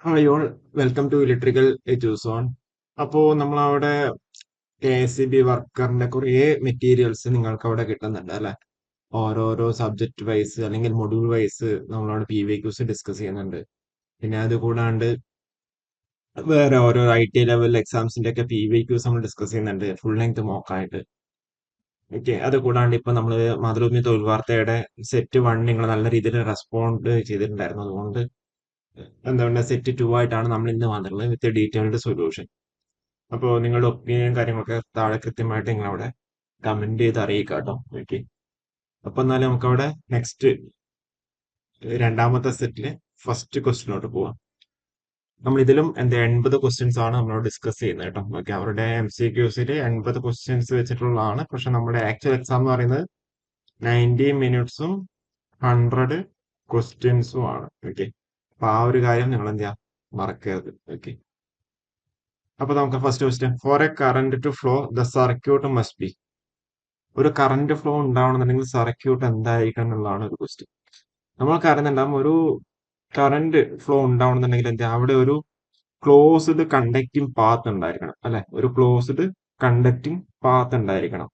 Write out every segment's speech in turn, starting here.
Hi all, welcome to electrical EduZone. അപ്പോൾ നമ്മളവിടെ K S E B വർക്കറിന്റെ കുറേ മെറ്റീരിയൽസ് നിങ്ങൾക്ക് അവിടെ കിട്ടുന്നുണ്ട് അല്ലെ. ഓരോരോ സബ്ജക്ട് വൈസ് അല്ലെങ്കിൽ മൊഡ്യൂൾ വൈസ് നമ്മളവിടെ പി വി ക്യൂസ് ഡിസ്കസ് ചെയ്യുന്നുണ്ട്. പിന്നെ അത് കൂടാണ്ട് വേറെ ഓരോ ഐ ടി ലെവൽ എക്സാംസിന്റെ ഒക്കെ പി വി ക്യൂസ് നമ്മൾ ഡിസ്കസ് ചെയ്യുന്നുണ്ട്, ഫുൾ ലെങ്ത് മോക്കായിട്ട്. ഓക്കെ, അത് കൂടാണ്ട് ഇപ്പൊ നമ്മൾ മാതൃഭൂമി തൊഴിൽ വാർത്തയുടെ സെറ്റ് വൺ നിങ്ങൾ നല്ല രീതിയിൽ റെസ്പോണ്ട് ചെയ്തിട്ടുണ്ടായിരുന്നു. അതുകൊണ്ട് എന്താ പറയുക, സെറ്റ് ടു ആയിട്ടാണ് നമ്മൾ ഇന്ന് വന്നിട്ടുള്ളത് വിത്ത് ഡീറ്റെയിൽഡ് സൊല്യൂഷൻ. അപ്പോൾ നിങ്ങളുടെ ഒപ്പീനിയൻ കാര്യങ്ങളൊക്കെ താഴെ കൃത്യമായിട്ട് നിങ്ങൾ അവിടെ കമന്റ് ചെയ്ത് അറിയിക്കുക കേട്ടോ. ഓക്കെ, അപ്പൊ എന്നാലും നമുക്ക് അവിടെ നെക്സ്റ്റ് രണ്ടാമത്തെ സെറ്റിലെ ഫസ്റ്റ് ക്വസ്റ്റിനോട്ട് പോവാം. നമ്മൾ ഇതിലും എന്താ 80 ക്വസ്റ്റ്യൻസ് ആണ് നമ്മൾ ഡിസ്കസ് ചെയ്യുന്നത് കേട്ടോ. ഓക്കെ, അവരുടെ MCQs 80 ക്വസ്റ്റ്യൻസ് വെച്ചിട്ടുള്ളതാണ്. പക്ഷെ നമ്മുടെ ആക്ച്വൽ എക്സാം എന്ന് പറയുന്നത് 90 മിനിറ്റ്സും 100 ക്വസ്റ്റ്യൻസും ആണ്. ഓക്കെ, അപ്പൊ ആ ഒരു കാര്യം നിങ്ങൾ എന്ത് ചെയ്യാം, മറക്കരുത്. ഓക്കെ, അപ്പൊ നമുക്ക് first question, for a current to flow the circuit must be. ഒരു കറന്റ് ഫ്ലോ ഉണ്ടാവണമെന്നുണ്ടെങ്കിൽ സർക്യൂട്ട് എന്തായിരിക്കണം എന്നുള്ളതാണ് ഒരു ക്വസ്റ്റ്യൻ. നമ്മൾക്ക് അറിയുന്നുണ്ടാവും, ഒരു കറന്റ് ഫ്ലോ ഉണ്ടാവണമെന്നുണ്ടെങ്കിൽ എന്താ, അവിടെ ഒരു ക്ലോസ്ഡ് കണ്ടക്റ്റിംഗ് പാത്ത് ഉണ്ടായിരിക്കണം അല്ലെ. ഒരു ക്ലോസ്ഡ് കണ്ടക്റ്റിംഗ് പാത്ത് ഉണ്ടായിരിക്കണം.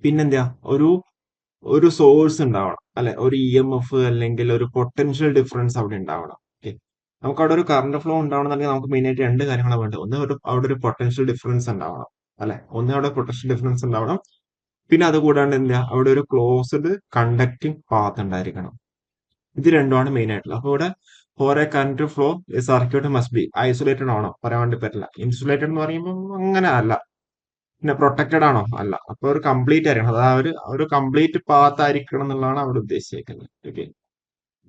പിന്നെന്താ, ഒരു ഒരു സോഴ്സ് ഉണ്ടാവണം അല്ലെ. ഒരു EMF അല്ലെങ്കിൽ ഒരു പൊട്ടൻഷ്യൽ ഡിഫറൻസ് അവിടെ ഉണ്ടാവണം. ഓക്കെ, നമുക്ക് അവിടെ ഒരു കറണ്ട് ഫ്ലോ ഉണ്ടാവണമെന്നുണ്ടെങ്കിൽ നമുക്ക് മെയിൻ ആയിട്ട് രണ്ട് കാര്യങ്ങളാണ് വേണ്ടത്. ഒന്ന്, അവിടെ ഒരു പൊട്ടൻഷ്യൽ ഡിഫറൻസ് ഉണ്ടാവണം അല്ലെ. ഒന്ന്, അവിടെ പൊട്ടൻഷ്യൽ ഡിഫറൻസ് ഉണ്ടാവണം. പിന്നെ അത് കൂടാണ്ട് എന്താ, അവിടെ ഒരു ക്ലോസ്ഡ് കണ്ടക്റ്റിംഗ് പാത്ത് ഉണ്ടായിരിക്കണം. ഇത് രണ്ടുമാണ് മെയിൻ ആയിട്ടുള്ളത്. അപ്പൊ ഇവിടെ for a current flow circuit must be isolated ആണോ, പറയാൻ വേണ്ടി പറ്റില്ല. ഇൻസുലേറ്റഡ് എന്ന് പറയുമ്പോൾ അങ്ങനെ അല്ല. പിന്നെ പ്രൊട്ടക്റ്റഡ് ആണോ, അല്ല. അപ്പൊ ഒരു കംപ്ലീറ്റ് ആയിരിക്കണം, അതായത് ഒരു കംപ്ലീറ്റ് പാത്ത് ആയിരിക്കണം എന്നുള്ളതാണ് അവിടെ ഉദ്ദേശിക്കുന്നത്. ഓക്കെ,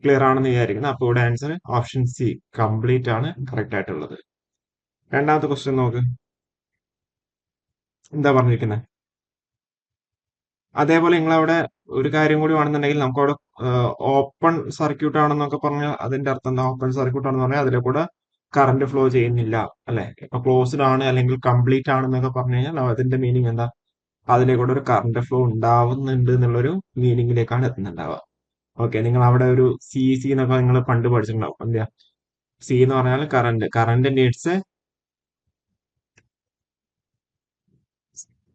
ക്ലിയർ ആണെന്ന് വിചാരിക്കുന്നത്. അപ്പൊ ഇവിടെ ആൻസർ ഓപ്ഷൻ സി, കംപ്ലീറ്റ് ആണ് കറക്റ്റ് ആയിട്ടുള്ളത്. രണ്ടാമത്തെ ക്വസ്റ്റ്യൻ നോക്ക്, എന്താ പറഞ്ഞിരിക്കുന്നത്. അതേപോലെ നിങ്ങളവിടെ ഒരു കാര്യം കൂടി വേണമെന്നുണ്ടെങ്കിൽ നമുക്കവിടെ ഓപ്പൺ സർക്യൂട്ട് ആണെന്നൊക്കെ പറഞ്ഞാൽ അതിന്റെ അർത്ഥം എന്താ, ഓപ്പൺ സർക്യൂട്ട് ആണെന്ന് പറഞ്ഞാൽ അതിലെ കൂടെ കറന്റ് ഫ്ലോ ചെയ്യുന്നില്ല അല്ലെ. ഇപ്പൊ ക്ലോസ്ഡ് ആണ് അല്ലെങ്കിൽ കംപ്ലീറ്റ് ആണെന്നൊക്കെ പറഞ്ഞു കഴിഞ്ഞാൽ അതിന്റെ മീനിങ് എന്താ, അതിലെ കൂടെ ഒരു കറന്റ് ഫ്ലോ ഉണ്ടാവുന്നുണ്ട് എന്നുള്ളൊരു മീനിങ്ങിലേക്കാണ് എത്തുന്നുണ്ടാവുക. ഓക്കെ, നിങ്ങൾ അവിടെ ഒരു സി എന്നൊക്കെ നിങ്ങൾ പണ്ട് പഠിച്ചിട്ടുണ്ടാവും. എന്താ സി എന്ന് പറഞ്ഞാൽ current, current needs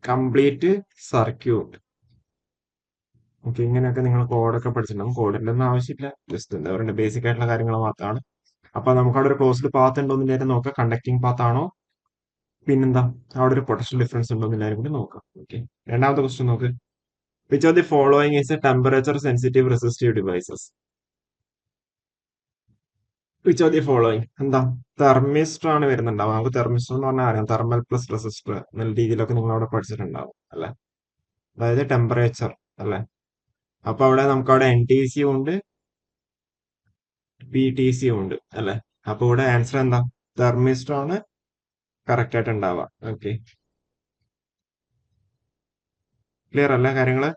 complete circuit. Okay, ഇങ്ങനെയൊക്കെ നിങ്ങൾ കോഡൊക്കെ പഠിച്ചിട്ടുണ്ടാവും. കോഡിന്റെ ഒന്നും ആവശ്യമില്ല, ജസ്റ്റ് എന്താ പറയുക, ബേസിക് ആയിട്ടുള്ള കാര്യങ്ങൾ മാത്രമാണ്. അപ്പൊ നമുക്ക് അവിടെ ഒരു ക്ലോസ്ഡ് പാത്ത് ഉണ്ടോ എന്ന് നോക്കാം, കണ്ടക്ടിങ് പാത്ത് ആണോ, പിന്നെന്താ അവിടെ ഒരു പൊട്ടൻഷ്യൽ ഡിഫറൻസ് ഉണ്ടോ എന്ന് കൂടി നോക്കാം. ഓക്കെ, രണ്ടാമത്തെ ക്വസ്റ്റ്യൻ നോക്ക്, which of the following is A temperature sensitive resistive devices. Which of the following എന്താ, തെർമിസ്റ്റർ ആണ് വരുന്നുണ്ടാവും. നമുക്ക് തെർമിസ്റ്റർ എന്ന് പറഞ്ഞാൽ അറിയാം, തെർമൽ പ്ലസ് റെസിസ്റ്റർ എന്നുള്ള രീതിയിലൊക്കെ നിങ്ങൾ അവിടെ പഠിച്ചിട്ടുണ്ടാവും അല്ലെ. അതായത് ടെമ്പറേച്ചർ അല്ലെ. അപ്പൊ അവിടെ നമുക്ക് അവിടെ NTC ഉണ്ട്, PTC ഉണ്ട് അല്ലെ. അപ്പൊ ഇവിടെ ആൻസർ എന്താ, തെർമിസ്റ്റർ ആണ് കറക്റ്റ് ആയിട്ട് ഉണ്ടാവുക. ഓക്കെ, ക്ലിയർ അല്ലേ കാര്യങ്ങള്.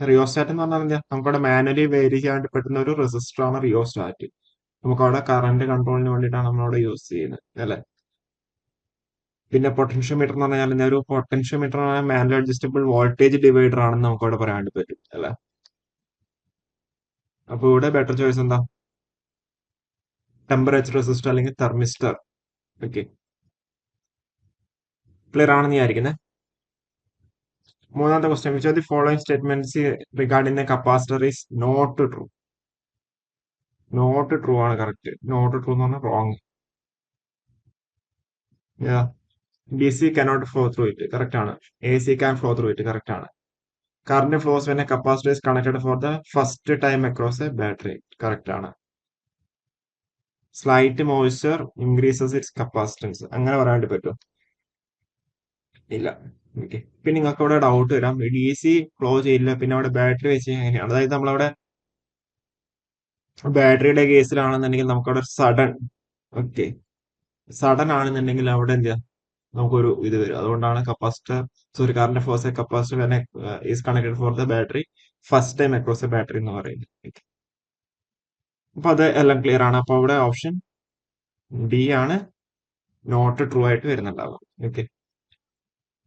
റിയോസ്റ്റാറ്റ് എന്ന് പറഞ്ഞാൽ എന്താ, നമുക്കവിടെ മാനുവലി വേരി ചെയ്യാൻ വേണ്ടി പറ്റുന്ന ഒരു റെസിസ്റ്റർ ആണ് റിയോസ്റ്റാറ്റ്. നമുക്ക് അവിടെ കറന്റ് കൺട്രോളിന് വേണ്ടിയിട്ടാണ് നമ്മളവിടെ യൂസ് ചെയ്യുന്നത് അല്ലെ. പിന്നെ പൊട്ടൻഷ്യോമീറ്റർ എന്ന് പറഞ്ഞാൽ എന്താ, ഒരു potentiometer manual adjustable voltage divider ആണെന്ന് നമുക്ക് അവിടെ പറയാൻ വേണ്ടി പറ്റും അല്ലെ. അപ്പൊ ഇവിടെ ബെറ്റർ ചോയ്സ് എന്താ, ടെമ്പറേച്ചർ റെസിസ്റ്റർ അല്ലെങ്കിൽ തെർമിസ്റ്റർ. ഓക്കെ, ക്ലിയർ ആണെന്ന് വിചാരിക്കുന്നത്. മൂന്നാമത്തെ question, which of the following statements regarding the capacitor is not true. Not true ആണ് കറക്റ്റ്. നോട്ട് ട്രൂ എന്ന് പറഞ്ഞാൽ wrong. DC cannot flow through it, correct ആണ്. AC can flow through it, correct ആണ്. Current flows when a capacitor is connected for the first time across a battery, correct ആണ്. Slight moisture increases its capacitance, അങ്ങനെ പറയാൻ വേണ്ടി പറ്റുമോ, ഇല്ല. Okay, പിന്നെ നിങ്ങൾക്ക് അവിടെ ഡൗട്ട് വരാം, DC ഫ്ലോ ചെയ്യില്ല പിന്നെ അവിടെ ബാറ്ററി വെച്ച് എങ്ങനെയാണ്. അതായത് നമ്മളവിടെ ബാറ്ററിയുടെ കേസിലാണെന്നുണ്ടെങ്കിൽ നമുക്കവിടെ സഡൻ, ഓക്കെ, സഡൻ ആണെന്നുണ്ടെങ്കിൽ അവിടെ എന്താ, നമുക്കൊരു ഇത് വരും. അതുകൊണ്ടാണ് capacitor, sorry, current force capacitor is connected for the battery first time across A battery എന്ന് പറയുന്നത്. Okay. അപ്പൊ അത് എല്ലാം ക്ലിയർ ആണ്. അപ്പൊ അവിടെ ഓപ്ഷൻ ഡി ആണ് നോട്ട് ട്രൂ ആയിട്ട് വരുന്നുണ്ടാവും. ഓക്കെ,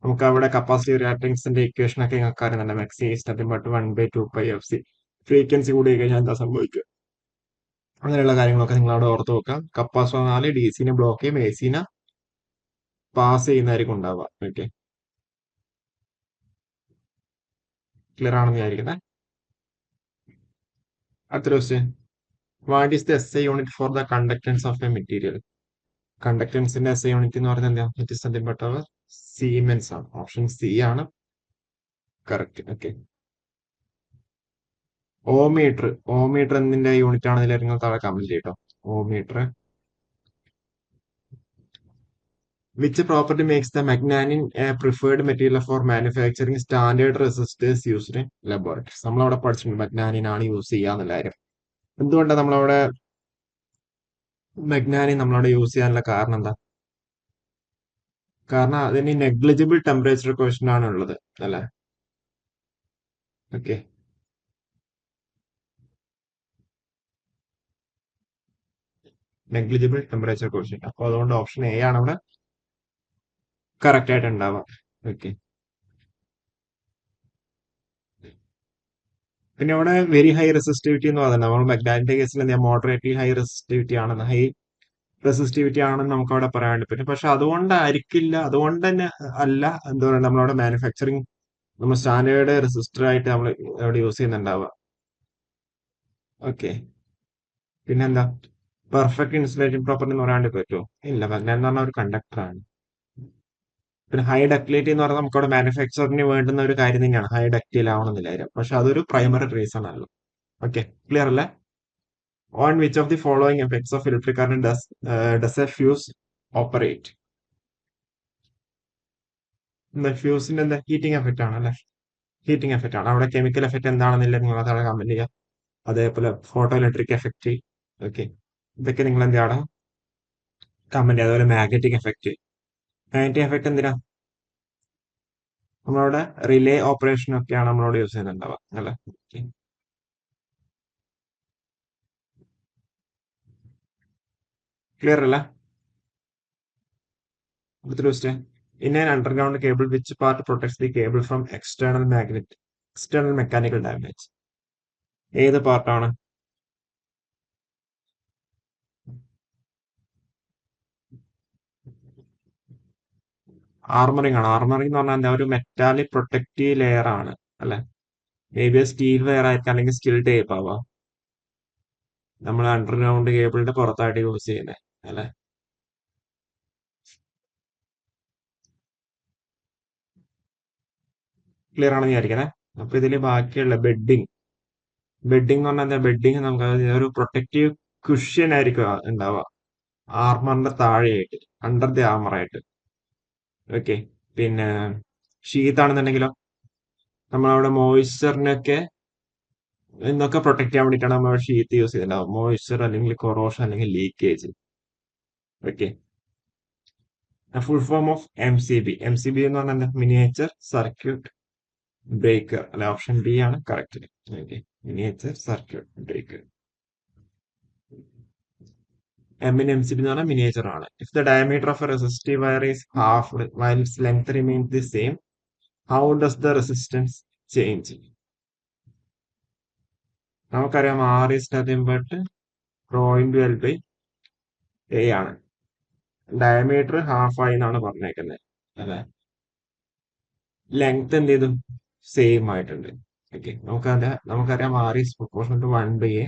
നമുക്ക് അവിടെ കപ്പാസിറ്റി റിയാക്ടൻസിന്റെ ഇക്വേഷൻ ഒക്കെ നിങ്ങൾക്ക് അറിയുന്നുണ്ട്. X is nothing but 1/2 π FC. Frequency കൂടി കഴിഞ്ഞാൽ എന്താ സംഭവിക്കുക, അങ്ങനെയുള്ള കാര്യങ്ങളൊക്കെ നിങ്ങൾ അവിടെ ഓർത്ത് വെക്കാം. കപ്പാസിറ്റർ 4 ഡി സിനെ ബ്ലോക്ക് ചെയ്യും, എ സിനെ പാസ് ചെയ്യുന്നതായിരിക്കും ഉണ്ടാവുക. ഓക്കെ, ക്ലിയർ ആണെന്ന് വിചാരിക്കുന്നത്. അടുത്ത question, what is the S I unit for the conductance of a material? കണ്ടക്ടൻസിന്റെ എസ് ഐ യൂണിറ്റ് എന്ന് പറയുന്നത് എന്താ? ഇറ്റ് ഇസ് നത്തിങ് ബട്ട് അവർ സീമെൻസ് ആണ്. ഓപ്ഷൻ സി ആണ് കറക്റ്റ്. Okay, ohmmeter. ഓമീറ്റർ എന്തിന്റെ യൂണിറ്റ് ആണെന്ന് നിങ്ങൾ താഴെ കമന്റ് ചെയ്യട്ടോ. Ohmmeter. Which property makes the manganin a preferred material for manufacturing standard resistors used in laboratories? നമ്മളവിടെ പഠിച്ചിട്ടുണ്ട് മെഗ്നാനിൻ ആണ് യൂസ് ചെയ്യാന്നുള്ള കാര്യം. എന്തുകൊണ്ടാണ് നമ്മളവിടെ മെഗ്നാനിൻ നമ്മളവിടെ യൂസ് ചെയ്യാനുള്ള കാരണം എന്താ? കാരണം അതിന് നെഗ്ലിജിബിൾ ടെമ്പറേച്ചർ ക്വസ്റ്റൻ ആണ് ഉള്ളത് അല്ലെ? Okay, negligible temperature question. അപ്പൊ അതുകൊണ്ട് ഓപ്ഷൻ എ ആണ് അവിടെ കറക്റ്റ് ആയിട്ട് ഉണ്ടാവുക. ഓക്കെ, പിന്നെ അവിടെ വെരി ഹൈ റെസിസ്റ്റിവിറ്റി എന്ന് പറയുന്നത് നമ്മൾ മെഗ്നാനിന്റെ കേസിൽ എന്താ മോഡറേറ്റ്ലി ഹൈ റെസിസ്റ്റിവിറ്റി ആണെന്ന്, ഹൈ റെസിസ്റ്റിവിറ്റി ആണെന്ന് നമുക്ക് അവിടെ പറയാൻ വേണ്ടി പറ്റും. പക്ഷെ അതുകൊണ്ടായിരിക്കില്ല, അതുകൊണ്ട് തന്നെ അല്ല എന്താ പറയുക നമ്മളവിടെ മാനുഫാക്ചറിങ് നമ്മൾ സ്റ്റാൻഡേർഡ് റെസിസ്റ്റർ ആയിട്ട് നമ്മൾ അവിടെ യൂസ് ചെയ്യുന്നുണ്ടാവുക. ഓക്കെ, പിന്നെന്താ പെർഫെക്റ്റ് ഇൻസുലേറ്റിംഗ് പ്രോപ്പർട്ടി എന്ന് പറയാൻ വേണ്ടി പറ്റുമോ? ഇല്ല, മെഗ്നാൻ എന്ന് പറഞ്ഞ ഒരു കണ്ടക്ടർ ആണ്. പിന്നെ ഹൈ ഡക്റ്റിലിറ്റി എന്ന് പറഞ്ഞാൽ നമുക്ക് അവിടെ മാനുഫാക്ചറിന് വേണ്ടുന്ന ഒരു കാര്യം തന്നെയാണ്, ഹൈ ഡക്റ്റൈൽ ആവണമെന്നില്ല. പക്ഷെ അതൊരു പ്രൈമറി റീസൺ ആണല്ലോ. ഓക്കെ, ക്ലിയർ അല്ലേ? On which of the following effects of electric current does A fuse operate? എന്താ ഫ്യൂസിന്റെ എന്താ? ഹീറ്റിംഗ് എഫക്റ്റ് ആണ് അല്ലെ? ഹീറ്റിംഗ് എഫക്റ്റ് ആണ്. അവിടെ കെമിക്കൽ എഫക്റ്റ് എന്താണെന്നില്ല നിങ്ങൾ അതാണ് കമന്റ് ചെയ്യുക. അതേപോലെ ഫോട്ടോ ഇലക്ട്രിക് എഫക്റ്റ്. ഓക്കെ, ഇതൊക്കെ നിങ്ങൾ എന്താണ് കമന്റ് ചെയ്യുക. അതുപോലെ മാഗ്നറ്റിക് എഫക്റ്റ്. മാഗ്നറ്റിക് എഫക്റ്റ് എന്തിനാ? നമ്മളവിടെ റിലേ ഓപ്പറേഷൻ ഒക്കെയാണ് നമ്മളോട് യൂസ് ചെയ്യുന്നുണ്ടാവുക അല്ലെ? ക്ലിയർ അല്ല? അടുത്ത question, in an underground cable which part protects the cable from external mechanical damage? ഏത് പാർട്ടാണ്? ആർമറിംഗ് ആണ്. ആർമറിംഗ് എന്ന് പറഞ്ഞാൽ എന്താ? ഒരു മെറ്റാലിക് പ്രൊട്ടക്റ്റീവ് ലെയർ ആണ് അല്ലെ? മേ ബി സ്റ്റീൽ വെയർ ആയിരിക്കും, അല്ലെങ്കിൽ സ്കിൽ ടേപ്പ് ആവാം. നമ്മൾ അണ്ടർഗ്രൗണ്ട് കേബിളിന്റെ പുറത്തായിട്ട് യൂസ് ചെയ്യുന്നത് അല്ലെ? ക്ലിയർ ആണെന്ന് വിചാരിക്കണേ. അപ്പൊ ഇതില് ബാക്കിയുള്ള ബെഡിങ്. ബെഡിങ് എന്ന് പറഞ്ഞാൽ എന്താ? ബെഡിങ് നമുക്ക് ഒരു പ്രൊട്ടക്റ്റീവ് കുഷ്യൻ ആയിരിക്കും ഉണ്ടാവുക ആർമറിന്റെ താഴെയായിട്ട്, അണ്ടർ ദി ആർമർ ആയിട്ട്. ഓക്കെ, പിന്നെ ഷീത്ത് ആണെന്നുണ്ടെങ്കിലോ നമ്മളവിടെ മോയിസ്ചറിനൊക്കെ ഇന്നൊക്കെ പ്രൊട്ടക്ട് ചെയ്യാൻ വേണ്ടിയിട്ടാണ് നമ്മൾ ഷീറ്റ് യൂസ് ചെയ്തിട്ടുണ്ടാവും. മോയിസ്ചർ അല്ലെങ്കിൽ കൊറോഷൻ അല്ലെങ്കിൽ leakage. Okay, full form of M C B. M C B എന്ന് പറഞ്ഞാൽ എന്താ? മിനിയേച്ചർ സർക്യൂട്ട് ബ്രേക്കർ അല്ലെ? ഓപ്ഷൻ ബി ആണ് correct. Okay, miniature circuit breaker. എമ്മിന് എം സി ബി എന്ന് പറഞ്ഞാൽ മിനിയേച്ചർ ആണ്. If the diameter of A resistive wire is half while it's length remains the same, how does the resistance change? നമുക്കറിയാം R is nothing but rho into L by A ആണ്. Diameter half ആയി എന്നാണ് പറഞ്ഞേക്കുന്നത് അല്ലെ? Length എന്ത് ചെയ്തു? Same ആയിട്ടുണ്ട്. Okay, നമുക്കറിയാം R is proportional to 1/a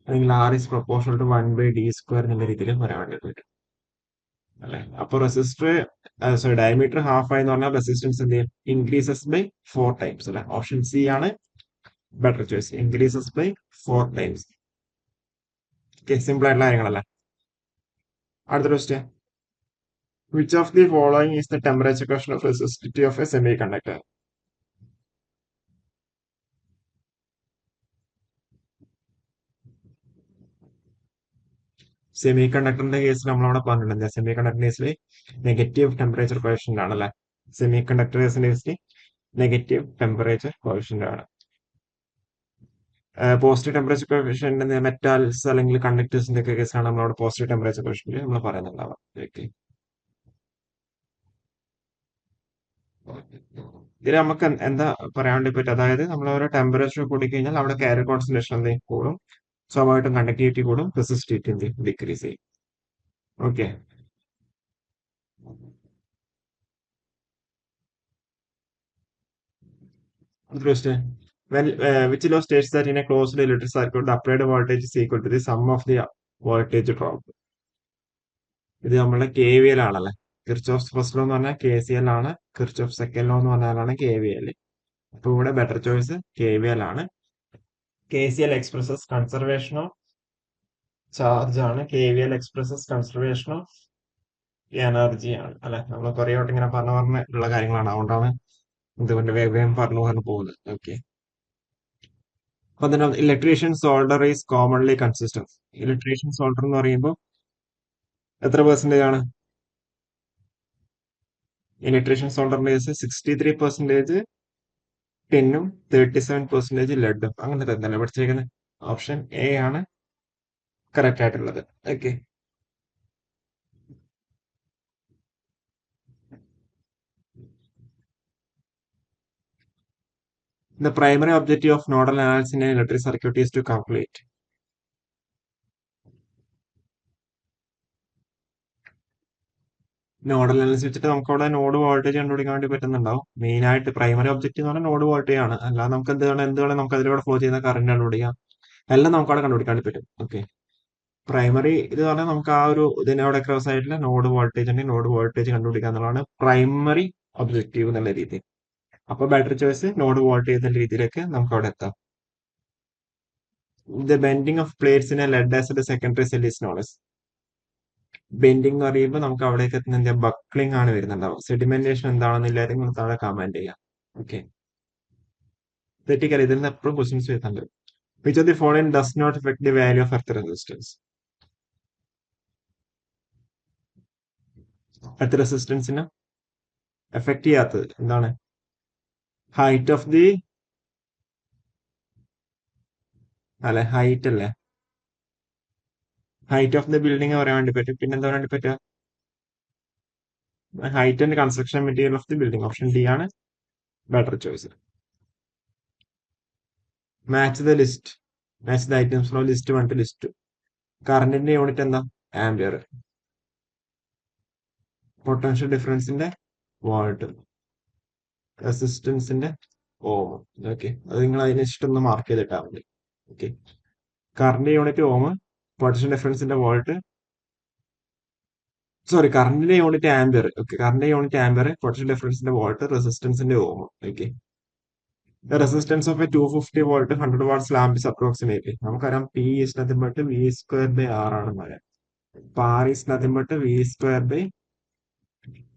അല്ലെങ്കിൽ R is proportional to 1/d² എന്നുള്ള രീതിയിൽ പറയാൻ വേണ്ടി പറ്റും അല്ലെ? അപ്പൊ റെസിസ്റ്റർ സോറി ഡയമീറ്റർ ഹാഫ് ആയി എന്ന് പറഞ്ഞാൽ റെസിസ്റ്റൻസ് എന്ത് ചെയ്യും? ഇൻക്രീസസ് ബൈ 4 ടൈംസ് അല്ലെ? ഓപ്ഷൻ സി ആണ് better choice. Increases by 4 times. Okay, simple ആയിട്ടുള്ള കാര്യങ്ങളല്ലേ? അടുത്ത question, which of the following is the temperature ക്വസ്റ്റൻ of resistivity of a semiconductor? സെമി കണ്ടക്ടറിന്റെ കേസിൽ നമ്മളവിടെ പറഞ്ഞിട്ടുണ്ട്. സെമി കണ്ടക്ടർ കേസിൽ നെഗറ്റീവ് ടെമ്പറേച്ചർ കോഷ്യന്റ് ആണല്ലേ? സെമി കണ്ടക്ടർ കേസിൽ നെഗറ്റീവ് ടെമ്പറേച്ചർ കോഷ്യന്റ് ആണ്. പോസിറ്റീവ് ടെമ്പറേച്ചർ കോഷ്യന്റ് മെറ്റാൽസ് അല്ലെങ്കിൽ കണ്ടക്ടേഴ്സിന്റെ ഒക്കെ കേസിലാണ് നമ്മളവിടെ പോസിറ്റീവ് ടെമ്പറേച്ചർ കോഷ്യന്റ് നമ്മൾ പറയുന്നുണ്ടാവുക. ഓക്കെ, ഇതിൽ നമുക്ക് എന്താ പറയാൻ വേണ്ടി പറ്റും? അതായത് നമ്മൾ ഓരോ ടെമ്പറേച്ചർ കൂടി കഴിഞ്ഞാൽ അവിടെ കാരിയർ കോൺസെൻട്രേഷൻ എന്തെങ്കിലും കൂടും, സ്വാഭാവികമായിട്ടും കണ്ടക്ടിവിറ്റി കൂടും, റെസിസ്റ്റിവിറ്റി ഡിക്രീസ് ചെയ്യും. ഓക്കെ. അടുത്ത question. Which law states that in a closed electric circuit the applied voltage is equal to the sum of the voltage drop? ഇത് നമ്മുടെ കെ വി എൽ ആണല്ലേ. Kirchhoff first law എന്ന് പറഞ്ഞാൽ K C L ആണ്. Kirchhoff second law എന്ന് പറഞ്ഞാലാണ് K V L. അപ്പൊ ഇവിടെ better choice K V L ആണ്. K C L expresses conservation of charge ആണ്. K V L expresses conservation of energy ആണ് അല്ലെ. നമ്മൾ കുറെ വട്ടം ഇങ്ങനെ പറഞ്ഞുള്ള കാര്യങ്ങളാണ്, അതുകൊണ്ടാണ് ഇതുകൊണ്ട് വേഗം പറഞ്ഞു പോകുന്നത്. ഓക്കെ. അപ്പൊ അതിന് electrician solder is commonly consistent. Electrician solder എന്ന് പറയുമ്പോൾ എത്ര പെർസെന്റേജ് ആണ്? ഇലക്ട്രീഷ്യൻ സോൾഡറിന്റെ കേസ് 63% ടിന്നും 37% ലെഡും. അങ്ങനെ തന്നെ പഠിച്ചേക്കുന്നത്. ഓപ്ഷൻ എ ആണ് കറക്റ്റ് ആയിട്ടുള്ളത്. Okay. The primary objective of nodal analysis in an electric circuit is to calculate. Nodal analysis വെച്ചിട്ട് നമുക്ക് അവിടെ നോഡ് വോൾട്ടേജ് കണ്ടുപിടിക്കാൻ വേണ്ടി പറ്റുന്നുണ്ടാവും. മെയിൻ ആയിട്ട് പ്രൈമറി ഒബ്ജക്റ്റീവ് എന്ന് പറഞ്ഞാൽ നോഡ് വോൾട്ടേജ് ആണ്. അല്ലാതെ നമുക്ക് എന്താണ് നമുക്ക് അതിലൂടെ ഫ്ലോ ചെയ്യുന്ന കറണ്ട് കണ്ടുപിടിക്കാം. എല്ലാം നമുക്ക് അവിടെ കണ്ടുപിടിക്കാൻ വേണ്ടി പറ്റും. ഓക്കെ. പ്രൈമറി ഇത് പറഞ്ഞാൽ നമുക്ക് ആ ഒരു ഇതിനവിടെ ക്രോസ് ആയിട്ടുള്ള നോഡ് വോൾട്ടേജ് ഉണ്ടെങ്കിൽ നോഡ് വോൾട്ടേജ് കണ്ടുപിടിക്കുക എന്നുള്ളതാണ് പ്രൈമറി ഒബ്ജക്റ്റീവ് എന്നുള്ള രീതി. അപ്പൊ ബാറ്ററി ചോയ്സ് നോഡ് വോൾട്ടേജ് എന്ന രീതിയിലേക്ക് നമുക്ക് അവിടെ എത്താം. The bending of plates in a lead acid secondary cell is known as. Bending എന്ന് പറയുമ്പോൾ നമുക്ക് അവിടേക്ക് എത്തുന്ന ബക്ലിംഗ് ആണ് വരുന്നുണ്ടാവും. സെഡിമെന്റേഷൻ എന്താണെന്നില്ല നിങ്ങൾ താഴെ കമന്റ് ചെയ്യാം. ഓക്കെ. തെറ്റിക്കറി ഇതിൽ നിന്ന് എപ്പോഴും ക്വസ്റ്റ്യൻസ് വരുന്നുണ്ട്. Which of the following does not effect the value of earth resistance? Earth റെസിസ്റ്റൻസിന് എഫക്ട് ചെയ്യാത്തത് എന്താണ്? ഹൈറ്റ് ഓഫ് ദി അല്ലെ, ഹൈറ്റ് അല്ലേ, ഹൈറ്റ് ഓഫ് ദി ബിൽഡിംഗ് പറയാൻ വേണ്ടി പറ്റും. പിന്നെ എന്താ വേണ്ടി പറ്റുക? Height and construction material of the building. Option D ആണ് better choice. Match the list. Match the items from list 1 to list 2. കറണ്ടിന്റെ യൂണിറ്റ് എന്താ? ആംപിയർ. പൊട്ടൻഷ്യൽ ഡിഫറൻസിന്റെ വാട്ട്. റെസിസ്റ്റൻസിന്റെ ഓം. ഓക്കെ. അത് നിങ്ങൾ അതിന് ഇഷ്ടം മാർക്ക് ചെയ്തിട്ടാ മതി. Okay. Current unit ohm, potential ഡിഫറൻസിന്റെ വോൾട്ട്, സോറി കറണ്ടിന്റെ unit ampere. Okay. Current unit ampere, potential ഡിഫറൻസിന്റെ വോൾട്ട്, റെസിസ്റ്റൻസിന്റെ ohm. Okay. The resistance of a 250 volt 100 watts lamp is approximately. നമുക്കറിയാം P is nothing but V square by R ആണെന്ന് പറയാം. അപ്പൊ R is nothing but V square by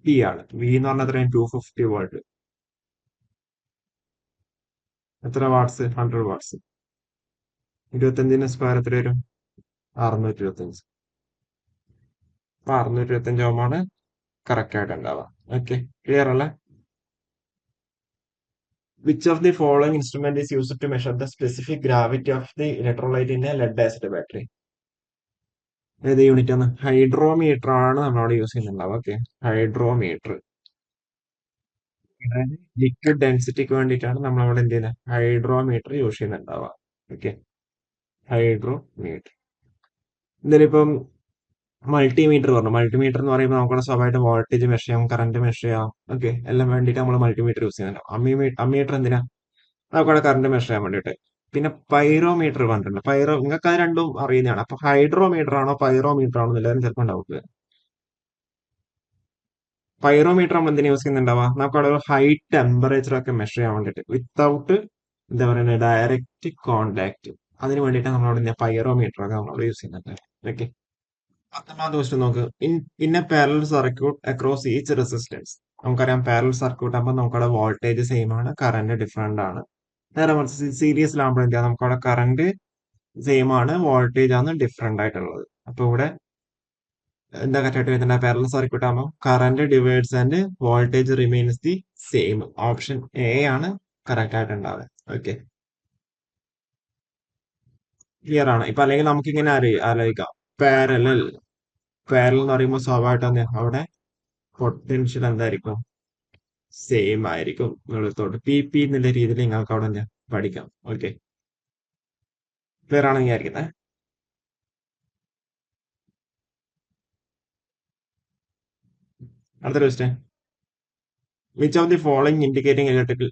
P ആണ്. V എന്ന് പറഞ്ഞാൽ എത്രയും 250 വോൾട്ട്. എത്ര വാട്ട്സ്? 100 വാട്ട്സ്. 25 സ്ക്വയർ എത്ര വരും? 625. അപ്പൊ 625 ഓമാണ് കറക്റ്റ് ആയിട്ട് ഉണ്ടാവുക. ഓക്കെ. ക്ലിയർ അല്ലേ? Which of the following instrument is used to measure the specific gravity of the electrolyte in a lead acid battery? ഏത് യൂണിറ്റ് ആണ്? ഹൈഡ്രോമീറ്റർ ആണ് നമ്മളവിടെ യൂസ് ചെയ്യുന്നുണ്ടാവുക. ഓക്കെ. ഹൈഡ്രോമീറ്റർ. അതായത് ലിക്വിഡ് ഡെൻസിറ്റിക്ക് വേണ്ടിയിട്ടാണ് നമ്മൾ അവിടെ എന്ത് ചെയ്യുന്നത്? ഹൈഡ്രോമീറ്റർ യൂസ് ചെയ്യുന്നുണ്ടാവുക. ഓക്കെ. ഹൈഡ്രോമീറ്റർ. ഇതിലിപ്പം മൾട്ടിമീറ്റർ പറഞ്ഞു. മൾട്ടിമീറ്റർ എന്ന് പറയുമ്പോൾ നമുക്ക് സ്വാഭാവികമായിട്ട് വോൾട്ടേജ് മെഷർ ചെയ്യാം, കറണ്ട് മെഷർ ചെയ്യാം. ഓക്കെ. എല്ലാം വേണ്ടിയിട്ട് നമ്മൾ മൾട്ടിമീറ്റർ യൂസ് ചെയ്യുന്നുണ്ടാവും. അമ്മീറ്റർ എന്തിനാ? നമുക്കവിടെ കറണ്ട് മെഷർ ചെയ്യാൻ വേണ്ടിയിട്ട്. പിന്നെ പൈറോമീറ്റർ പറഞ്ഞിട്ടുണ്ട്. നിങ്ങൾക്ക് അത് രണ്ടും അറിയുന്നതാണ്. അപ്പൊ ഹൈഡ്രോമീറ്റർ ആണോ പൈറോമീറ്റർ ആണോ എല്ലാവരും ചിലപ്പോൾ ഡൗട്ട്. പൈറോമീറ്റർ നമ്മൾ എന്തിനാ യൂസ് ചെയ്യുന്നുണ്ടാവുക? നമുക്ക് അവിടെ ഹൈ ടെമ്പറേച്ചർ ഒക്കെ മെഷർ ചെയ്യാൻ വേണ്ടിയിട്ട് വിത്തൗട്ട് എന്താ പറയുന്നത് ഡയറക്റ്റ് കോണ്ടാക്ട്. അതിന് വേണ്ടിയിട്ടാണ് നമ്മളവിടെ പൈറോമീറ്റർ ഒക്കെ നമ്മളവിടെ യൂസ് ചെയ്യുന്നുണ്ട്. ഓക്കെ. 19 ക്വസ്റ്റ്യൻ നോക്ക്. In A parallel circuit across each resistance. നമുക്കറിയാം പാരലൽ സർക്യൂട്ട് ആകുമ്പോൾ നമുക്കവിടെ വോൾട്ടേജ് സെയിം ആണ്, കറന്റ് ഡിഫറെന്റ് ആണ്. നേരെ മറിച്ച് സീരീസിലാകുമ്പോൾ എന്താ നമുക്കവിടെ കറന്റ് സെയിം ആണ്, വോൾട്ടേജ് ആണ് ഡിഫറെന്റ് ആയിട്ടുള്ളത്. അപ്പൊ ഇവിടെ എന്താ കറക്റ്റ് വരുന്നത്? പാരലൽ സർക്യൂട്ട് ആകുമ്പോൾ current divides and voltage remains the same. Option A ആണ് കറക്റ്റ് ആയിട്ട് ഉണ്ടാവുക. ഓക്കെ. ക്ലിയർ ആണ്. ഇപ്പൊ അല്ലെങ്കിൽ നമുക്ക് ഇങ്ങനെ ആലോചിക്കാം. പാരലൽ പാരലൽ എന്ന് പറയുമ്പോൾ സ്വാഭാവികമായിട്ട് അവിടെ പൊട്ടൻഷ്യൽ എന്തായിരിക്കും? സെയിം ആയിരിക്കും എന്നുള്ളതോട് പി എന്നുള്ള രീതിയിൽ നിങ്ങൾക്ക് അവിടെ പഠിക്കാം. ഓക്കെ. ക്ലിയർ ആണെന്ന് വിചാരിക്കുന്നത്. അടുത്ത question. Which of the following indicating electrical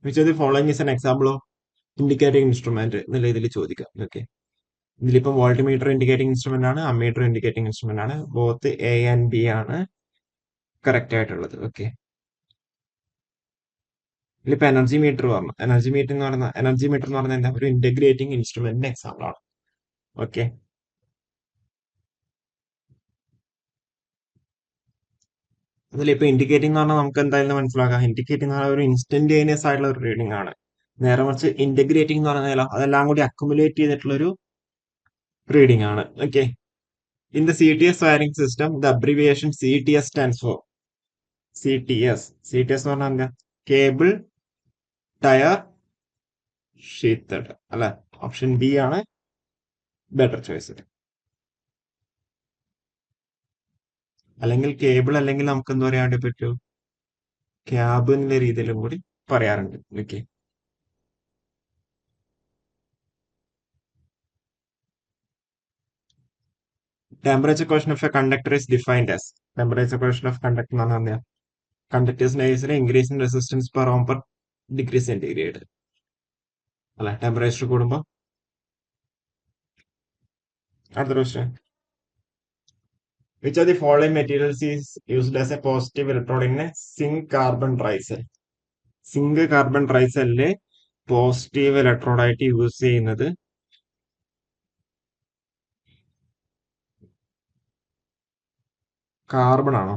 which of the following is an example of indicating instrument എന്നുള്ള ഇതിൽ ചോദിക്കാം. ഓക്കെ, ഇതിലിപ്പം വോൾട്ട്മീറ്റർ ഇൻഡിക്കേറ്റിംഗ് ഇൻസ്ട്രുമെന്റ് ആണ്, അമ്മീറ്റർ ഇൻഡിക്കേറ്റിംഗ് ഇൻസ്ട്രുമെന്റ് ആണ്. ബോത്ത് എ ആൻഡ് ബി ആണ് കറക്റ്റ് ആയിട്ടുള്ളത്. ഓക്കെ, ഇതിലിപ്പോ എനർജി മീറ്റർ പറഞ്ഞു. Energy meter എന്ന് പറഞ്ഞാൽ എന്താ, ഒരു ഇന്റഗ്രേറ്റിംഗ് ഇൻസ്ട്രുമെന്റിന്റെ എക്സാമ്പിൾ ആണ്. ഓക്കെ, അതിലിപ്പോ ഇൻഡിക്കേറ്റിംഗ് എന്ന് പറഞ്ഞാൽ നമുക്ക് എന്തായാലും മനസ്സിലാക്കാം, ഇൻഡിക്കേറ്റിംഗ് എന്ന് പറഞ്ഞാൽ ഒരു ഇൻസ്റ്റന്റേനിയസ് ആയിട്ടുള്ള ഒരു റീഡിംഗ് ആണ്. നേരെ മറിച്ച് ഇന്റഗ്രേറ്റിംഗ് എന്ന് പറഞ്ഞാൽ അതെല്ലാം കൂടി അക്കുമുലേറ്റ് ചെയ്തിട്ടുള്ള ഒരു റീഡിംഗ് ആണ്. Okay, in the C T S wiring system the abbreviation C T S stands for C T S എന്ന് പറഞ്ഞാൽ എന്താ, കേബിൾ ടയർ ഷീത്തഡ് അല്ലെ. ഓപ്ഷൻ ബി ആണ് ബെറ്റർ ചോയ്സ്. അല്ലെങ്കിൽ കേബിൾ, അല്ലെങ്കിൽ നമുക്ക് എന്താ പറയാൻ വേണ്ടി പറ്റൂ, ക്യാബ് എന്നുള്ള രീതിയിലും കൂടി പറയാറുണ്ട്. Okay, temperature coefficient of a conductor is defined as. Temperature coefficient of conductor എന്ന് പറഞ്ഞാൽ കണ്ടക്ടേഴ്സിന്റെ കേസിൽ increase in resistance per ohm per degree centigrade അല്ലെ, ടെമ്പറേച്ചർ കൂടുമ്പോൾ. അടുത്ത question. Which of the following materials is used as a positive electrode in a zinc carbon dry cell. Zinc carbon ട്രൈസെല്ലില് positive electrode ആയിട്ട് use ചെയ്യുന്നത് carbon ആണോ?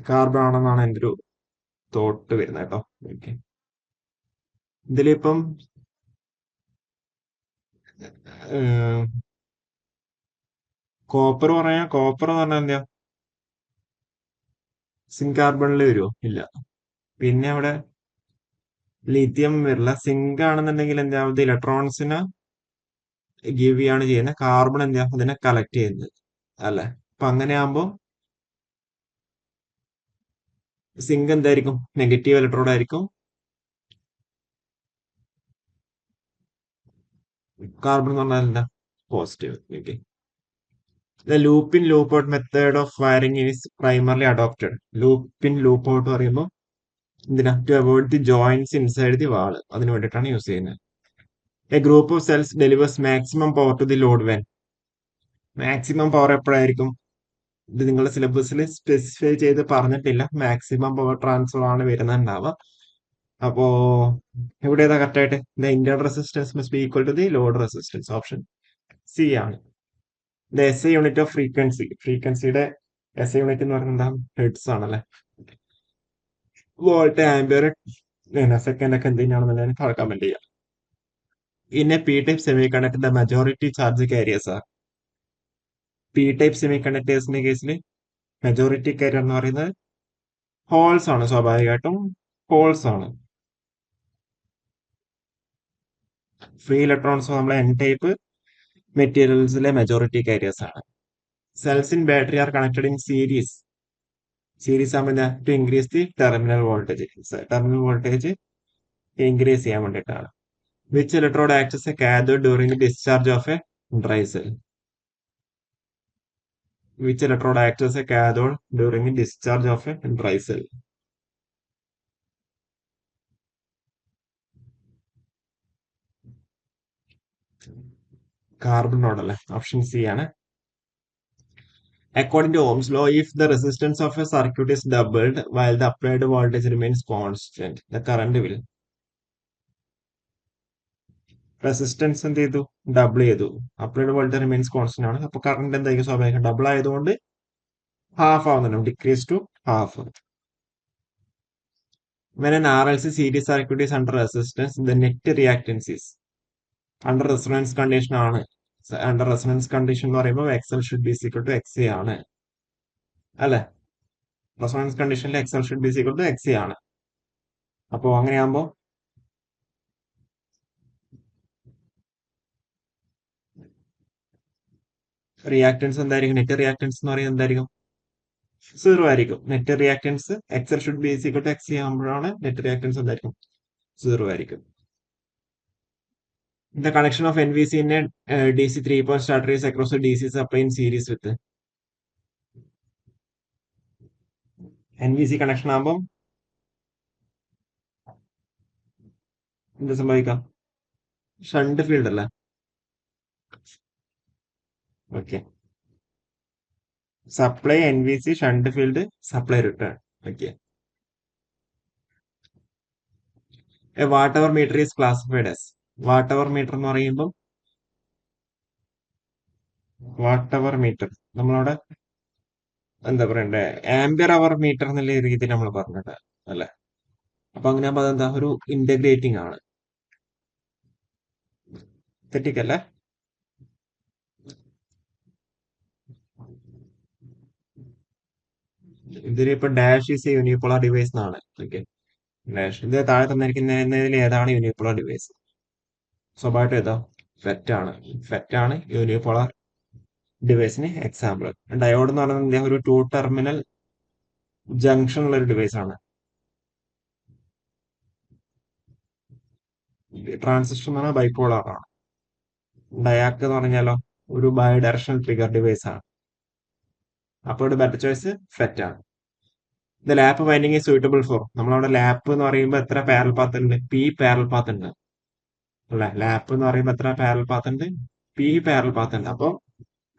Carbon ആണെന്നാണ് എൻ്റെ ഒരു തോട്ട് വരുന്നത് കേട്ടോ. ഓക്കെ, ഇതിലിപ്പം കോപ്പർ എന്ന് പറഞ്ഞാൽ എന്താ, സിങ്ക് കാർബണിൽ വരുമോ? ഇല്ല. പിന്നെ അവിടെ ലിഥിയം വരില്ല. സിങ്ക് ആണെന്നുണ്ടെങ്കിൽ എന്താ, ഇത് ഇലക്ട്രോൺസിനെ ഗിവ് ചെയ്യാണ് ചെയ്യുന്നത്, കാർബൺ എന്താ അതിനെ കളക്ട് ചെയ്യുന്നത് അല്ലെ. അപ്പൊ അങ്ങനെ ആകുമ്പോൾ സിങ്ക് എന്തായിരിക്കും, നെഗറ്റീവ് ഇലക്ട്രോഡ് ആയിരിക്കും, കാർബൺ എന്ന് പറഞ്ഞാൽ എന്താ, positive. Okay, the loop in loop out method of wiring is primarily adopted. Loop in loop out പറയുമ്പോൾ എന്തിനാ, to avoid the joints inside the wall, അതിന് വേണ്ടിയിട്ടാണ് യൂസ് ചെയ്യുന്നത്. A group of cells delivers maximum power to the load when. Maximum power എപ്പോഴായിരിക്കും, ഇത് നിങ്ങളുടെ സിലബസിൽ specify ചെയ്ത് പറഞ്ഞിട്ടില്ല. മാക്സിമം പവർ ട്രാൻസ്ഫർ ആണ് വരുന്നുണ്ടാവുക. അപ്പോ ഇവിടെ ഏതാ കറക്റ്റ് ആയിട്ട്, the internal resistance must be equal to the load resistance. Option C ആണ്. The S I unit of ഫ്രീക്വൻസിയുടെ എസ് ഐ യൂണിറ്റ് എന്ന് പറയുന്നത് എന്താ, ഹെഡ്സ് ആണല്ലേ. വോൾട്ട്, ആംപിയർ, സെക്കൻഡ് ഒക്കെ എന്തിനാണെന്നുള്ളതിന് കമന്റ് ചെയ്യാം. In a P type semiconductor the majority charge carriers are. P type സെമി കണ്ടക്ടേഴ്സിന്റെ കേസിൽ മെജോറിറ്റി കാരിയർ എന്ന് പറയുന്നത് ഹോൾസ് ആണ്. സ്വാഭാവികമായിട്ടും ഹോൾസ് ആണ്. ഫ്രീ ഇലക്ട്രോൺസ് നമ്മളെ എൻ ടൈപ്പ് മെറ്റീരിയൽസിലെ മെജോറിറ്റി കാരിയേഴ്സ് ആണ്. Cells in battery are connected in series ആകുമ്പോൾ to increase the terminal voltage increase ചെയ്യാൻ വേണ്ടിയിട്ടാണ്. Which electrode acts a cathode during the discharge of a dry cell. Which electrode acts as a cathode during the discharge of a dry cell? Carbon rod അല്ലേ. Option C ആണ്. According to Ohm's law, if the resistance of a circuit is doubled while the applied voltage remains constant, the current will. Resistance എന്ത് ചെയ്തു, double ചെയ്തു, applied voltage remains constant ആണ്. അപ്പൊ current എന്തായിരിക്കും, സ്വാഭാവികം double ആയതുകൊണ്ട് half ആവുന്നുണ്ട്, decrease to half. When an RLC series circuit is under resistance, the net reactance is under resonance condition ആണ്. അണ്ടർ റെസൊണൻസ് കണ്ടീഷൻ എന്ന് പറയുമ്പോൾ XL should be equal to X ആണ് അല്ലെ. റെസൊണൻസ് കണ്ടീഷനിൽ XL should be equal to X ആണ്. അപ്പോ അങ്ങനെയാകുമ്പോൾ reactance എന്തായിരിക്കും, നെറ്റ് റിയാക്ടൻസ് എന്ന് പറയുന്നത് എന്തായിരിക്കും, സീറോ ആയിരിക്കും. Net reactance XL should be equal to X ആകുമ്പോഴാണ് നെറ്റ് റിയാക്ടൻസ് എന്തായിരിക്കും, സീറോ ആയിരിക്കും. The connection of NVC in a DC 3-point starter is across a DC supply in series with NVC കണക്ഷൻ ആകുമ്പോൾ എന്ത് സംഭവിക്കാം? ഷണ്ട് ഫീൽഡ് അല്ലേ? Okay. Supply NVC shunt field supply return. Okay. Watt hour meter is classified as. Watt hour meter എന്ന് പറയുമ്പോൾ what hour metre നമ്മളവിടെ എന്താ പറയണ്ടേ, ആംബിയർ അവർ മീറ്റർ എന്നുള്ള രീതിയിൽ നമ്മൾ പറഞ്ഞിട്ട് അല്ലെ. അപ്പൊ അങ്ങനെ ആകുമ്പോൾ അതെന്താ ഒരു ഇന്റഗ്രേറ്റിംഗ് ആണ്. തെറ്റിക്കല്ലേ? ഇതിലിപ്പോ dash is A unipolar device എന്നാണ്. ഓക്കെ. ഡാഷ് ഇത് താഴെ തന്നിരിക്കുന്നതിൽ ഏതാണ് യൂണിപോളാർ ഡിവൈസ്? സ്വാഭാവികമായിട്ടും ഏതാ? ഫെറ്റ് ആണ്. ഫെറ്റ് ആണ് യൂണിപോളാർ ഡിവൈസിന് എക്സാമ്പിൾ. ഡയോഡ് എന്ന് പറയുന്നത് ഒരു ടു ടെർമിനൽ ജംഗ്ഷൻ ഉള്ള ഒരു ഡിവൈസ് ആണ്. ട്രാൻസിസ്റ്റർ എന്ന് പറഞ്ഞാൽ ബൈപോളാർ ആണ്. ഡയാക്ക് എന്ന് പറഞ്ഞാലോ ഒരു ബൈ ഡയറക്ഷണൽ ട്രിഗർ ഡിവൈസ് ആണ്. അപ്പോൾ ഒരു ബെറ്റർ ചോയ്സ് ഫെറ്റ് ആണ്. The lap winding is suitable for. നമ്മളവിടെ ലാപ്പ് എന്ന് പറയുമ്പോൾ എത്ര പാരൽ പാത്ത് ഉണ്ട്? പി പാരൽ പാത്ത് ഉണ്ട് അല്ലെ. ലാപ്പ് എന്ന് പറയുമ്പോൾ എത്ര പാരൽ പാത്ത് ഉണ്ട്? പി പാരൽ പാത്ത് ഉണ്ട്. അപ്പൊ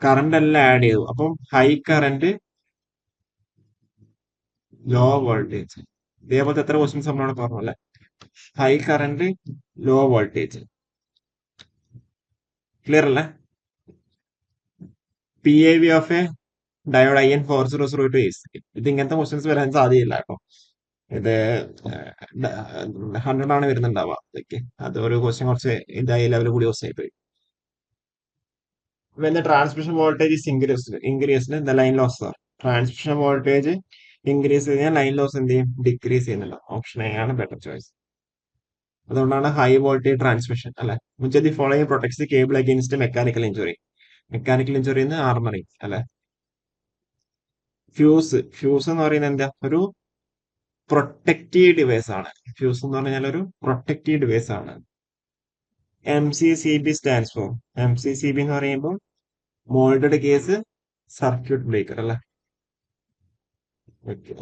കറണ്ട് എല്ലാം ആഡ് ചെയ്തു. അപ്പം ഹൈ കറന്റ്, ലോ വോൾട്ടേജ്. ഇതേപോലത്തെ എത്ര ക്വസ്റ്റ്യൻസ് നമ്മളോട് പറഞ്ഞു അല്ലെ. High current, low voltage. Clear അല്ലേ? PIV of a diode IN4002 is. ഇത് ഇങ്ങനത്തെ ക്വസ്റ്റ്യൻസ് വരാൻ സാധ്യതയില്ല കേട്ടോ. ഇത് 100 ആണ് വരുന്നുണ്ടാവുക. ഓക്കെ. അത് ഒരു ക്വസ്റ്റ്യൻ കുറച്ച് ഇതായി ലെവൽ കൂടി ക്വസ്റ്റ്യൻ ആയി പോയി. When the transmission voltage is increased, the line loss are. Transmission voltage increase ചെയ്താൽ ലൈൻ ലോസ് എന്ത് ചെയ്യും? ഡിക്രീസ് ചെയ്യുന്നില്ല. ഓപ്ഷൻ എ ആണ് ബെറ്റർ ചോയ്സ്. അതുകൊണ്ടാണ് ഹൈ വോൾട്ടേജ് ട്രാൻസ്മിഷൻ അല്ലെ. The following protects the cable against mechanical injury. Mechanical injury armouring അല്ലെ. Fuse എന്ന് പറയുന്നത് എന്താ? ഒരു പ്രൊട്ടക്റ്റീവ് ഡിവൈസ് ആണ്. ഫ്യൂസ് എന്ന് പറഞ്ഞാൽ ഒരു പ്രൊട്ടക്റ്റീവ് ഡിവൈസ് ആണ്. MCCB stands for. MCCB എന്ന് പറയുമ്പോൾ മോൾഡഡ് കേസ് സർക്യൂട്ട് ബ്രേക്കർ അല്ലെ.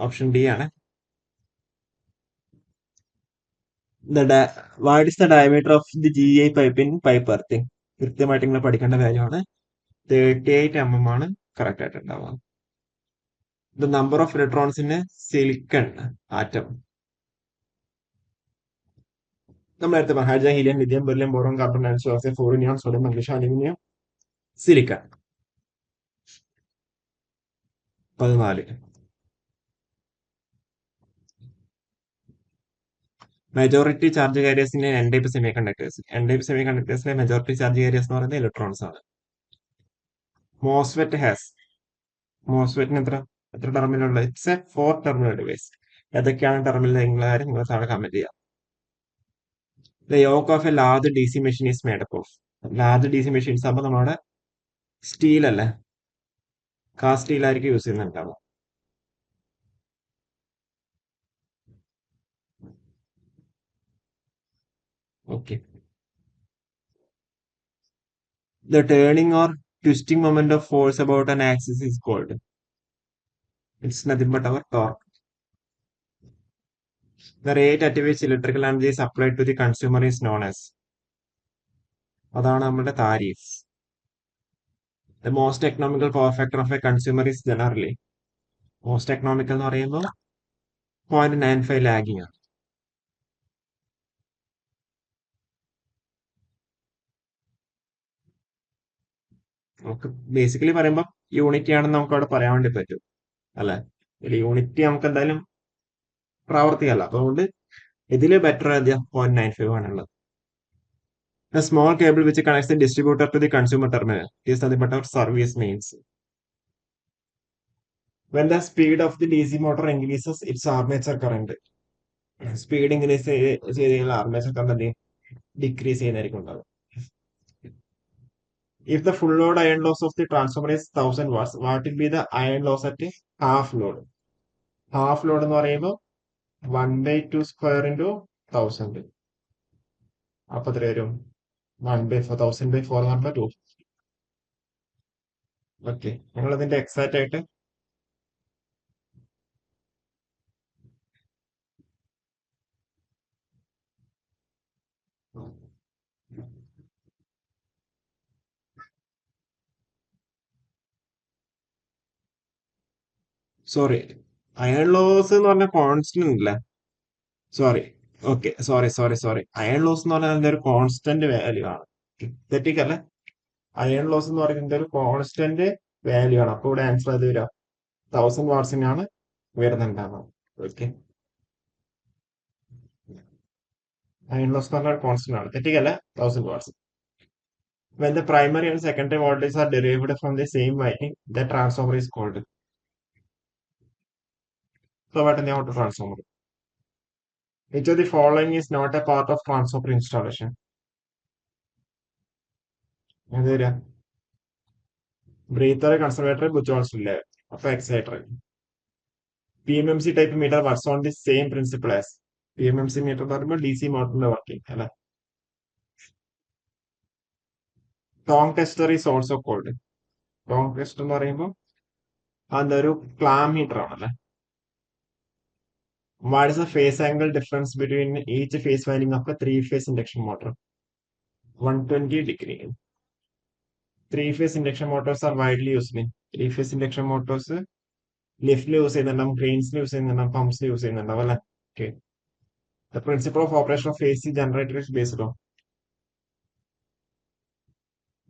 ഓപ്ഷൻ ഡി ആണ്. What is the diameter of the GI pipe in pipe earthing? കൃത്യമായിട്ട് നിങ്ങൾ പഠിക്കേണ്ട കാര്യമാണ്. 38 mm ആണ് കറക്റ്റ് ആയിട്ട് ഉണ്ടാവുക. The number of electrons in silicon atom. നമ്മൾ നേരത്തെ പറഞ്ഞു hydrogen, helium, lithium, beryllium, boron, carbon, nitrogen, fluorine, neon, sodium, magnesium, aluminium, silicon. 14. Majority charge കാരിയേഴ്സിന്റെ N type semiconductor. N type സെമി കണ്ടക്ടേഴ്സിലെ മെജോറിറ്റി ചാർജ് കാരിയേഴ്സ് എന്ന് പറയുന്നത് electrons ആണ്. മോസ്ഫെറ്റിന് എത്ര terminal? It's a 4 terminal device. ഏതൊക്കെയാണ് ടെർമിനൽ നിങ്ങളുടെ കാര്യം നിങ്ങൾ താഴെ കമന്റ് ചെയ്യാം. The yoke of a large DC machine is made up of. Large DC machines അപ്പൊ നമ്മുടെ സ്റ്റീൽ അല്ലേ, കാസ്റ്റ് സ്റ്റീൽ ആയിരിക്കും യൂസ് ചെയ്യുന്നുണ്ടാവും. Okay. The turning or twisting moment of force about an axis is called. It's nothing but our torque. The rate at which electrical energy is supplied to the consumer is known as. അതാണ് നമ്മുടെ tariff. The most economical power factor of a consumer is generally. Most economical എന്ന് പറയുമ്പോൾ 0.95 lagging ആണ്. നമുക്ക് basically പറയുമ്പോൾ unity ആണെന്ന് നമുക്ക് അവിടെ പറയാൻ വേണ്ടി പറ്റും അല്ലെ. യൂണിറ്റി നമുക്ക് എന്തായാലും പ്രാവർത്തികമല്ല. അതുകൊണ്ട് ഇതില് ബെറ്റർ 0.95 ആണുള്ളത്. A small cable which connects the distributor to the consumer terminal is nothing but our service means. When the speed of the DC motor increases, its armature current. Speed increase ചെയ്ത് കഴിഞ്ഞാൽ armature current decrease ചെയ്യുന്നതായിരിക്കും ഉണ്ടാവും. If the full load iron loss of the transformer is 1000 watts, what will be the iron loss at half load? Half load എന്ന് പറയുമ്പോൾ 1/2 square into 1000. അപ്പൊ എത്ര വരും? 1/1000/4 എന്ന് പറഞ്ഞാൽ 2. ഓക്കെ. ഞങ്ങൾ അതിന്റെ എക്സാക്റ്റ് ആയിട്ട് സോറി, അയൺ ലോസ് എന്ന് പറഞ്ഞ കോൺസ്റ്റന്റ് അല്ലേ? Sorry. Okay, sorry. Iron loss എന്ന് പറഞ്ഞാൽ അതിന്റെ ഒരു കോൺസ്റ്റന്റ് വാല്യൂ ആണ്. തെറ്റിക്കല്ലേ? അയൺ ലോസ് എന്ന് പറയുന്നത് ഒരു കോൺസ്റ്റന്റ് വാല്യൂ ആണ്. അപ്പൊ ഇവിടെ ആൻസർ അത് വരിക 1000 വാട്സിനാണ് വരുന്നുണ്ടാവുക. ഓക്കെ, അയൺ ലോസ് എന്ന് പറഞ്ഞ ഒരു കോൺസ്റ്റന്റ് ആണ്. തെറ്റിക്കല്ല, 1000 വാട്സ്. When the primary and secondary voltages are derived from the same winding, the transformer is called. So what is the auto transformer? Which of the following is not a part of transformer installation? ഏത് വരിക? Breather, conservator, Butch ഇല്ലേ? അപ്പൊ exciter. PMMC type meter works on the same principle as. PMMC meter എന്ന് പറയുമ്പോൾ DC മോട്ടറിന്റെ working അല്ലെ? Tong tester is also called. Tong tester എന്ന് പറയുമ്പോൾ അതൊരു ക്ലാം മീറ്റർ ആണല്ലേ? What is the phase angle difference between each phase winding of a three-phase induction motor? 120 degree. Three-phase induction motors are widely used in. Three-phase induction motors ലിഫ്റ്റിൽ use ചെയ്യുന്നുണ്ടാവും, ക്രെയിൻസിൽ use ചെയ്യുന്നുണ്ടാവും, പമ്പ്സിൽ use ചെയ്യുന്നുണ്ടാവും അല്ലെ? Okay. The principle of operation of AC generator is based on.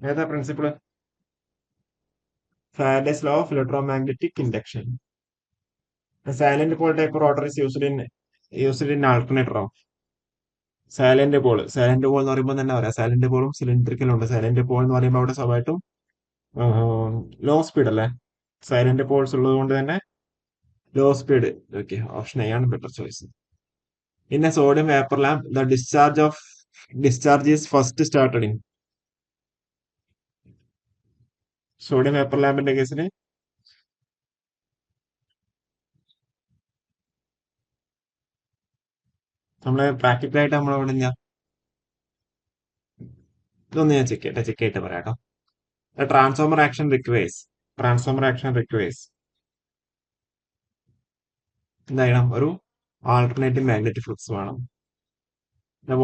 ഏതാ principle? Faraday's law of electromagnetic induction. A silent pole type rotor is used in alternator of. Salient pole എന്ന് പറയുമ്പോൾ തന്നെ പറയാം, silent പോളും സിലിണ്ടറിക്കലും ഉണ്ട്. Silent pole എന്ന് പറയുമ്പോൾ അവിടെ സ്വാഭാവികമായിട്ടും ലോ സ്പീഡ് അല്ലേ? സൈലന്റ് പോൾസ് ഉള്ളത് കൊണ്ട് തന്നെ low speed. Okay, option A ആണ് better choice. In a sodium vapor lamp, the discharge is first started in. Sodium vapour ലാമ്പിന്റെ കേസിൽ നമ്മള് പ്രാക്ടിക്കലായിട്ട് നമ്മളവിടെ ഇതൊന്ന് ഞാൻ ചെക്ക് ചെയ്തിട്ട് പറയാം കേട്ടോ. ട്രാൻസ്ഫോമർ ആക്ഷൻ റിക്വയർസ് എന്തായാലും ഒരു ആൾട്ടർനേറ്റീവ് മാഗ്നറ്റിക് ഫ്ലക്സ് വേണം.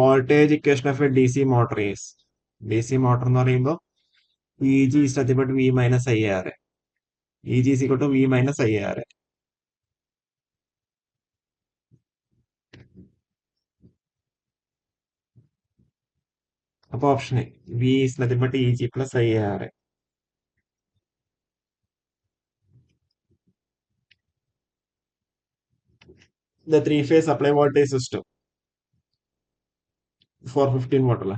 Voltage equation of A DC motor is. DC motor എന്ന് പറയുമ്പോൾ EG is nothing but V minus IR. EG is equal to V minus IR. അപ്പൊ option V is nothing but EG plus IR. The three-phase supply voltage system 415 watt അല്ലേ?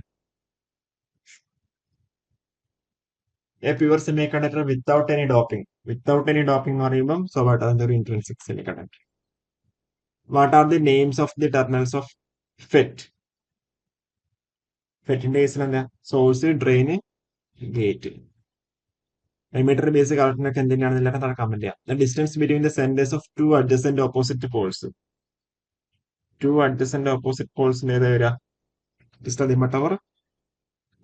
A pure semiconductor without any doping. എന്ന് പറയുമ്പോൾ സ്വാഭാവികമായിട്ട് അതിന്റെ ഒരു intrinsic semiconductor. What are the names of the terminals of FET? FETന്റെ കേസിൽ എന്താ? Source, drain, gate. Emitter base കളക്ടറിനൊക്കെ എന്തിനാണെന്നില്ലാത്ത താഴെ കമന്റ് ചെയ്യാം. The distance between the centers of two adjacent opposite poles. Two adjacent opposite poles ഏതാ വരിക? It is nothing but our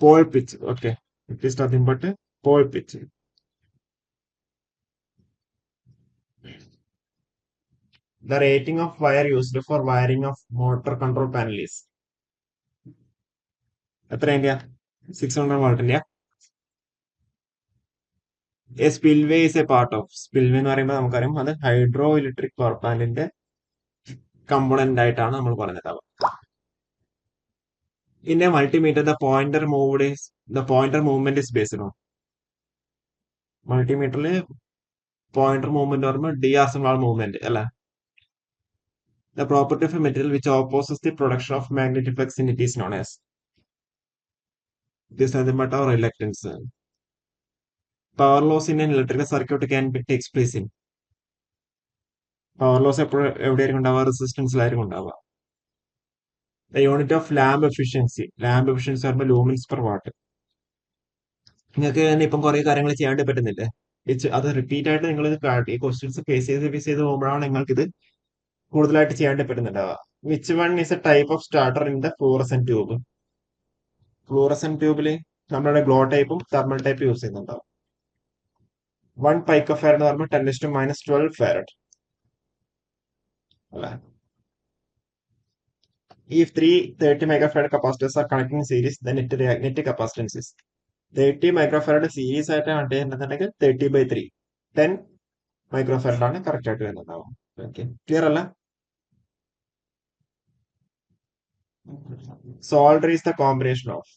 pole pitch. Okay. It is nothing but pole pitch. The rating of wire used for wiring of motor control panel is. എത്ര ഇന്ത്യ? 600 വാട്ടിന്റെ. A spillway is a part of. Spillway എന്ന് പറയുമ്പോൾ നമുക്കറിയാം അത് hydro electric power പ്ലാന്റിന്റെ component ആയിട്ടാണ് നമ്മൾ പറഞ്ഞത്. In a multimeter, the pointer movement is based on. മൾട്ടിമീറ്ററിൽ പോയിന്റർ മൂവ്മെന്റ് പറയുമ്പോൾ ഡി ആർസണൽ മൂവ്മെന്റ് അല്ലെ? The property of a material which opposes the production of magnetic flux in it is known as. This is nothing but our reluctance. Power loss in an electrical circuit can be takes place in. Power loss എപ്പോഴും എവിടെയായിരിക്കും ഉണ്ടാവുക? റെസിസ്റ്റൻസിലായിരിക്കും ഉണ്ടാവുക. The unit of lamp efficiency പറയുമ്പോൾ ലൂമിൻസ് per what. നിങ്ങൾക്ക് തന്നെ ഇപ്പം കുറെ കാര്യങ്ങൾ ചെയ്യാണ്ട് പറ്റുന്നില്ലേ? അത് റിപ്പീറ്റ് ആയിട്ട് നിങ്ങൾ ഈ ക്വസ്റ്റ്യൻസ് ഫേസ് ചെയ്ത് പോകുമ്പോഴാണ് നിങ്ങൾക്ക് ഇത് കൂടുതലായിട്ട് ചെയ്യാണ്ട് പറ്റുന്നുണ്ടാവുക. Which one is a type of starter in the fluorescent tube? Fluorescent ട്യൂബില് നമ്മുടെ ഗ്ലോ ടൈപ്പും തെർമൽ ടൈപ്പ് യൂസ് ചെയ്യുന്നുണ്ടാവും. 1 picofarad എന്ന് പറയുമ്പോൾ 10⁻12 farad അല്ലെ? If three 30 microfarad capacitors are connecting in series, then net capacitance is 30 microfarad series ആയിട്ട് കണ്ടു ചെയ്യുന്നുണ്ടെങ്കിൽ 30/3 10 മൈക്രോ ഫാരഡാണ് കറക്റ്റ് ആയിട്ട് വരുന്നുണ്ടാവും. ഓക്കെ, ക്ലിയർ അല്ല? Solder is the combination of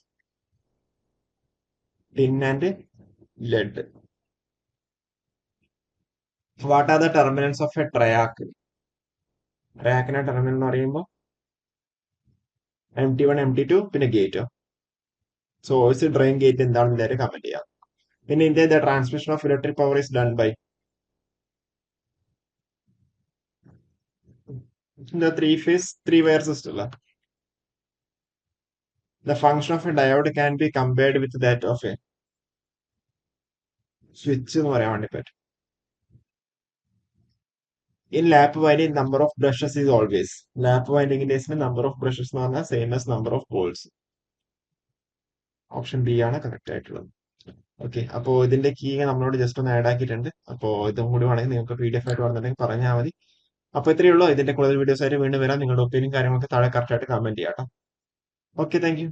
tin and lead. What are the terminals of a triac? ട്രയാക്കിന്റെ terminal എന്ന് പറയുമ്പോൾ MT1 MT2 പിന്നെ ഗേറ്റ്. സോഴ്സ് ഡ്രെയിൻ ഗേറ്റ് എന്താണെന്ന് എല്ലാവരും കമന്റ് ചെയ്യാം. പിന്നെ India the transmission of electric power is done by the three-phase, three-wire system അല്ല. The function of a diode can be compared with that of a switch എന്ന് പറയാൻ വേണ്ടി പറ്റും. In lap winding, number of brushes is always. Lap winding കേസിന് number of brushes എന്ന് പറഞ്ഞാൽ same as number of poles. Option B ആണ് correct ആയിട്ടുള്ളത്. Okay, അപ്പോൾ ഇതിന്റെ കീ നമ്മളോട് ജസ്റ്റ് ഒന്ന് ആഡ് ആക്കിയിട്ടുണ്ട്. അപ്പോൾ ഇതും കൂടി വേണമെങ്കിൽ നിങ്ങൾക്ക് PDF ആയിട്ട് വന്നിട്ടുണ്ടെങ്കിൽ പറഞ്ഞാൽ മതി. അപ്പോൾ ഇത്രയേ ഉള്ളൂ. ഇതിന്റെ കൂടുതൽ വീഡിയോസ് ആയിട്ട് വീണ്ടും വരാം. നിങ്ങളുടെ ഒപ്പീനിയൻ കാര്യങ്ങളൊക്കെ താഴെ കറക്റ്റ് ആയിട്ട് കമന്റ് ചെയ്യാം കേട്ടോ. Okay, thank you.